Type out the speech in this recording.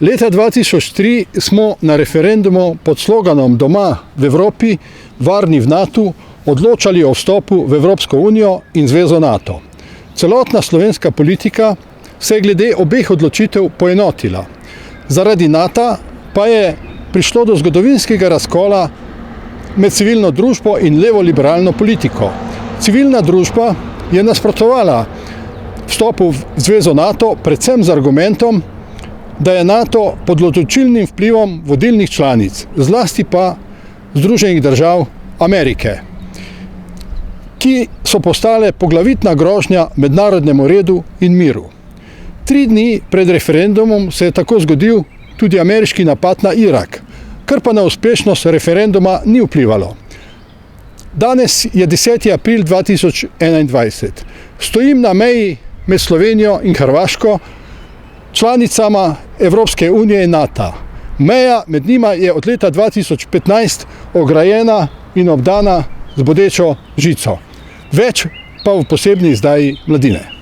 Leta 2003 smo na referendumu pod sloganom Doma v Evropi, varni v NATO, odločali o vstopu v Evropsko unijo in zvezo NATO. Celotna slovenska politika se je glede obeh odločitev poenotila. Zaradi NATO pa je prišlo do zgodovinskega razkola med civilno družbo in levo-liberalno politiko. Civilna družba je nasprotovala vstopu v zvezo NATO predvsem z argumentom, da je NATO pod odločilnim vplivom vodilnih članic, zlasti pa Združenih držav Amerike, ki so postale poglavitna grožnja mednarodnemu redu in miru. 3 dni pred referendumom se je tako zgodil tudi ameriški napad na Irak, kar pa na uspešnost referenduma ni vplivalo. Danes je 10. april 2021. Stojim na meji med Slovenijo in Hrvaško, članicama Evropske unije in NATO. Meja med njima je od leta 2015 ograjena in obdana z bodečo žico. Več pa v posebni izdaji Mladine.